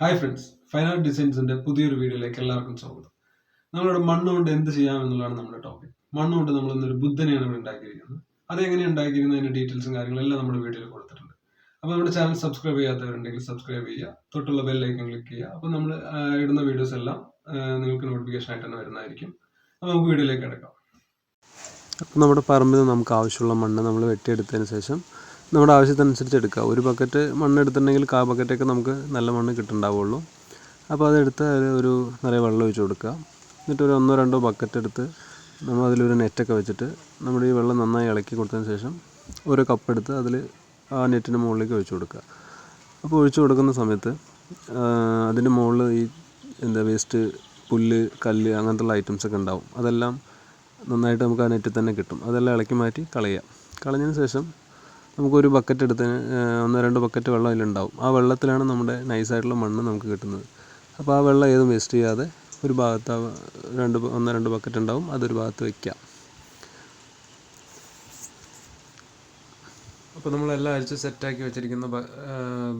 Hi friends, fine art ഡിസൈൻസിന്റെ പുതിയൊരു വീഡിയോയിലേക്ക് എല്ലാവർക്കും സ്വാഗതം. നമ്മളിവിടെ മണ്ണുകൊണ്ട് എന്ത് ചെയ്യാമെന്നുള്ളതാണ് നമ്മുടെ ടോപ്പിക്. മണ്ണുകൊണ്ട് നമ്മൾ ഇന്നൊരു ബുദ്ധനെയാണ് ഇവിടെ ഉണ്ടാക്കിയിരിക്കുന്നത്. അതെങ്ങനെയാണ് ഉണ്ടാക്കിയിരിക്കുന്നതിന്റെ ഡീറ്റെയിൽസും കാര്യങ്ങളെല്ലാം നമ്മുടെ വീഡിയോയിൽ കൊടുത്തിട്ടുണ്ട്. അപ്പോൾ നമ്മുടെ ചാനൽ സബ്സ്ക്രൈബ് ചെയ്യാത്തവരുണ്ടെങ്കിൽ സബ്സ്ക്രൈബ് ചെയ്യുക, തൊട്ടുള്ള ബെൽ ഐക്കൺ ക്ലിക്ക് ചെയ്യുക. അപ്പോൾ നമ്മൾ ഇടുന്ന വീഡിയോസ് എല്ലാം നിങ്ങൾക്ക് നോട്ടിഫിക്കേഷൻ ആയിട്ട് തന്നെ വരുന്നതായിരിക്കും. അപ്പോൾ നമുക്ക് വീഡിയോയിലേക്ക് കിടക്കാം. അപ്പോൾ നമ്മുടെ പറമ്പിൽ നമുക്ക് ആവശ്യമുള്ള മണ്ണ് നമ്മൾ വെട്ടിയെടുത്തതിന് ശേഷം നമ്മുടെ ആവശ്യത്തിനനുസരിച്ച് എടുക്കുക. ഒരു ബക്കറ്റ് മണ്ണ് എടുത്തിട്ടുണ്ടെങ്കിൽ ബക്കറ്റൊക്കെ നമുക്ക് നല്ല മണ്ണ് കിട്ടുന്നുണ്ടാവുള്ളൂ. അപ്പോൾ അതെടുത്ത് ഒരു നിറയെ വെള്ളം ഒഴിച്ച് കൊടുക്കുക. എന്നിട്ട് ഒരു 1-2 ബക്കറ്റ് എടുത്ത് നമ്മൾ അതിലൊരു നെറ്റൊക്കെ വെച്ചിട്ട് നമ്മുടെ ഈ വെള്ളം നന്നായി ഇളക്കി കൊടുത്തതിന് ശേഷം ഓരോ കപ്പ് എടുത്ത് അതിൽ ആ നെറ്റിൻ്റെ മുകളിലേക്ക് ഒഴിച്ച് കൊടുക്കുക. അപ്പോൾ ഒഴിച്ച് കൊടുക്കുന്ന സമയത്ത് അതിൻ്റെ മുകളിൽ ഈ വേസ്റ്റ്, പുല്ല്, കല്ല് അങ്ങനത്തുള്ള ഐറ്റംസൊക്കെ ഉണ്ടാവും. അതെല്ലാം നന്നായിട്ട് നമുക്ക് ആ നെറ്റിൽ തന്നെ കിട്ടും. അതെല്ലാം ഇളക്കി മാറ്റി കളയുക. കളഞ്ഞതിന് ശേഷം നമുക്കൊരു ബക്കറ്റ് എടുത്തതിന് 1-2 ബക്കറ്റ് വെള്ളം അതിലുണ്ടാവും. ആ വെള്ളത്തിലാണ് നമ്മുടെ നൈസായിട്ടുള്ള മണ്ണ് നമുക്ക് കിട്ടുന്നത്. അപ്പോൾ ആ വെള്ളം ഏതും വേസ്റ്റ് ചെയ്യാതെ ഒരു ഭാഗത്ത് 1-2 ബക്കറ്റ് ഉണ്ടാവും, അതൊരു ഭാഗത്ത് വയ്ക്കാം. അപ്പോൾ നമ്മളെല്ലാം അരിച്ച് സെറ്റാക്കി വെച്ചിരിക്കുന്ന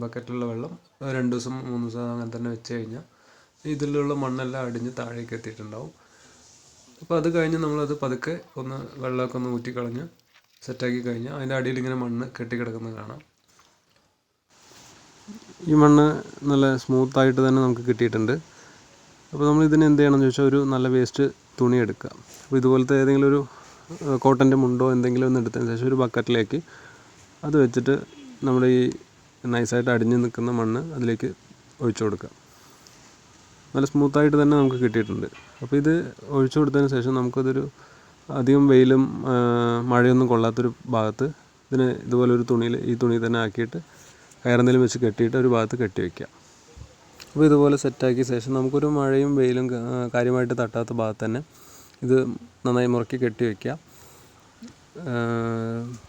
ബക്കറ്റിലുള്ള വെള്ളം 2 ദിവസം 3 ദിവസം അങ്ങനെ തന്നെ വെച്ച് കഴിഞ്ഞാൽ ഇതിലുള്ള മണ്ണെല്ലാം അടിഞ്ഞ് താഴേക്ക് എത്തിയിട്ടുണ്ടാവും. അപ്പോൾ അത് കഴിഞ്ഞ് നമ്മളത് പതുക്കെ വെള്ളമൊക്കെ ഒന്ന് ഊറ്റിക്കളഞ്ഞ് സെറ്റാക്കി കഴിഞ്ഞാൽ അതിൻ്റെ അടിയിൽ ഇങ്ങനെ മണ്ണ് കെട്ടിക്കിടക്കുന്നത് കാണാം. ഈ മണ്ണ് നല്ല സ്മൂത്തായിട്ട് തന്നെ നമുക്ക് കിട്ടിയിട്ടുണ്ട്. അപ്പോൾ നമ്മൾ ഇതിന് എന്ത് ചെയ്യണമെന്ന് ചോദിച്ചാൽ ഒരു നല്ല വേസ്റ്റ് തുണി എടുക്കുക. അപ്പോൾ ഇതുപോലത്തെ ഏതെങ്കിലും ഒരു കോട്ടൻ്റെ മുണ്ടോ എന്തെങ്കിലും ഒന്ന് എടുത്തതിന് ശേഷം ഒരു ബക്കറ്റിലേക്ക് അത് വെച്ചിട്ട് നമ്മുടെ ഈ നൈസായിട്ട് അടിഞ്ഞ് നിൽക്കുന്ന മണ്ണ് അതിലേക്ക് ഒഴിച്ചു കൊടുക്കുക. നല്ല സ്മൂത്തായിട്ട് തന്നെ നമുക്ക് കിട്ടിയിട്ടുണ്ട്. അപ്പോൾ ഇത് ഒഴിച്ചു കൊടുത്തതിന് ശേഷം നമുക്കതൊരു അധികം വെയിലും മഴയൊന്നും കൊള്ളാത്തൊരു ഭാഗത്ത് ഇതിന് ഇതുപോലെ ഒരു ഈ തുണി തന്നെ ആക്കിയിട്ട് കയറെന്തെങ്കിലും വെച്ച് കെട്ടിയിട്ട് ഒരു ഭാഗത്ത് കെട്ടി വയ്ക്കുക. അപ്പോൾ ഇതുപോലെ സെറ്റാക്കിയ ശേഷം നമുക്കൊരു മഴയും വെയിലും കാര്യമായിട്ട് തട്ടാത്ത ഭാഗത്ത് തന്നെ ഇത് നന്നായി മുറുക്കി കെട്ടി വയ്ക്കുക.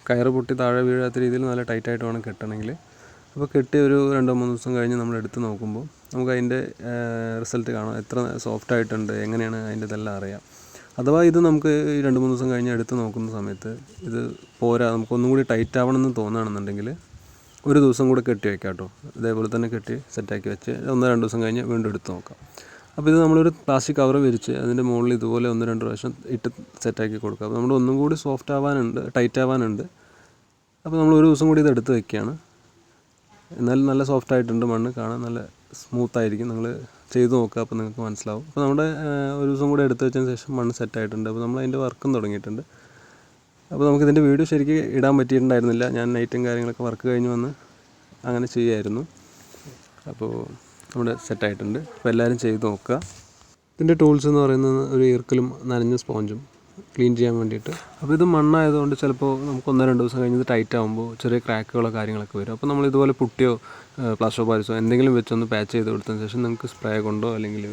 കയറ് പൊട്ടി താഴെ വീഴാത്ത രീതിയിൽ നല്ല ടൈറ്റായിട്ട് വേണം കെട്ടണമെങ്കിൽ. അപ്പോൾ കെട്ടി ഒരു 2-3 ദിവസം കഴിഞ്ഞ് നമ്മൾ എടുത്ത് നോക്കുമ്പോൾ നമുക്ക് അതിൻ്റെ റിസൾട്ട് കാണാം. എത്ര സോഫ്റ്റായിട്ടുണ്ട്, എങ്ങനെയാണ് അതിൻ്റെ ഇതെല്ലാം അറിയാം. അഥവാ ഇത് നമുക്ക് 2-3 ദിവസം കഴിഞ്ഞ് എടുത്ത് നോക്കുന്ന സമയത്ത് ഇത് പോരാ, നമുക്കൊന്നും കൂടി ടൈറ്റ് ആവണമെന്ന് തോന്നുകയാണെന്നുണ്ടെങ്കിൽ ഒരു ദിവസം കൂടെ കെട്ടി വയ്ക്കാം കേട്ടോ. ഇതേപോലെ തന്നെ കെട്ടി സെറ്റാക്കി വെച്ച് 1-2 ദിവസം കഴിഞ്ഞ് വീണ്ടും എടുത്ത് നോക്കാം. അപ്പോൾ ഇത് നമ്മളൊരു പ്ലാസ്റ്റിക് കവർ വിരിച്ച് അതിൻ്റെ മുകളിൽ ഇതുപോലെ 1-2 പ്രാവശ്യം ഇട്ട് സെറ്റാക്കി കൊടുക്കുക. അപ്പോൾ നമ്മൾ ഒന്നും കൂടി സോഫ്റ്റ് ആവാനുണ്ട്, ടൈറ്റ് ആവാനുണ്ട്. അപ്പോൾ നമ്മൾ ഒരു ദിവസം കൂടി ഇത് എടുത്ത് വയ്ക്കുകയാണ്. എന്നാലും നല്ല സോഫ്റ്റ് ആയിട്ടുണ്ട് മണ്ണ്, കാണാൻ നല്ല സ്മൂത്തായിരിക്കും. നിങ്ങൾ ചെയ്ത് നോക്കുക, അപ്പോൾ നിങ്ങൾക്ക് മനസ്സിലാവും. അപ്പോൾ നമ്മുടെ ഒരു ദിവസം കൂടി എടുത്ത് വെച്ചതിന് ശേഷം മണ്ണ് സെറ്റായിട്ടുണ്ട്. അപ്പോൾ നമ്മൾ അതിൻ്റെ വർക്കും തുടങ്ങിയിട്ടുണ്ട്. അപ്പോൾ നമുക്കിതിൻ്റെ വീഡിയോ ശരിക്കും ഇടാൻ പറ്റിയിട്ടുണ്ടായിരുന്നില്ല. ഞാൻ നൈറ്റും കാര്യങ്ങളൊക്കെ വർക്ക് കഴിഞ്ഞ് വന്ന് അങ്ങനെ ചെയ്യുമായിരുന്നു. അപ്പോൾ നമ്മുടെ സെറ്റായിട്ടുണ്ട്. അപ്പോൾ എല്ലാവരും ചെയ്ത് നോക്കുക. ഇതിൻ്റെ ടൂൾസ് എന്ന് പറയുന്നത് ഒരു ഈർക്കലും നനഞ്ഞ സ്പോഞ്ചും ക്ലീൻ ചെയ്യാൻ വേണ്ടിയിട്ട്. അപ്പോൾ ഇത് മണ്ണായതുകൊണ്ട് ചിലപ്പോൾ നമുക്ക് 1-2 ദിവസം കഴിഞ്ഞ് ടൈറ്റ് ആകുമ്പോൾ ചെറിയ ക്രാക്കുകളോ കാര്യങ്ങളൊക്കെ വരും. അപ്പോൾ നമ്മൾ ഇതുപോലെ പുട്ടിയോ പ്ലാസ്റ്റർ ഓഫ് പാരിസോ എന്തെങ്കിലും വെച്ചൊന്ന് പാച്ച് ചെയ്ത് കൊടുത്തതിന് ശേഷം നിങ്ങൾക്ക് സ്പ്രേ കൊണ്ടോ അല്ലെങ്കിൽ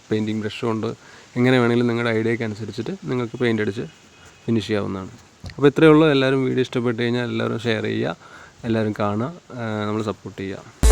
പെയിൻറ്റിങ് ബ്രഷ് കൊണ്ടോ എങ്ങനെ വേണമെങ്കിലും നിങ്ങളുടെ ഐഡിയയ്ക്ക് അനുസരിച്ചിട്ട് നിങ്ങൾക്ക് പെയിൻ്റ് അടിച്ച് ഫിനിഷ് ചെയ്യാവുന്നതാണ്. അപ്പോൾ ഇത്രയേ ഉള്ളൂ. എല്ലാവരും വീഡിയോ ഇഷ്ടപ്പെട്ട് കഴിഞ്ഞാൽ എല്ലാവരും ഷെയർ ചെയ്യുക, എല്ലാവരും കാണുക, നമ്മൾ സപ്പോർട്ട് ചെയ്യുക.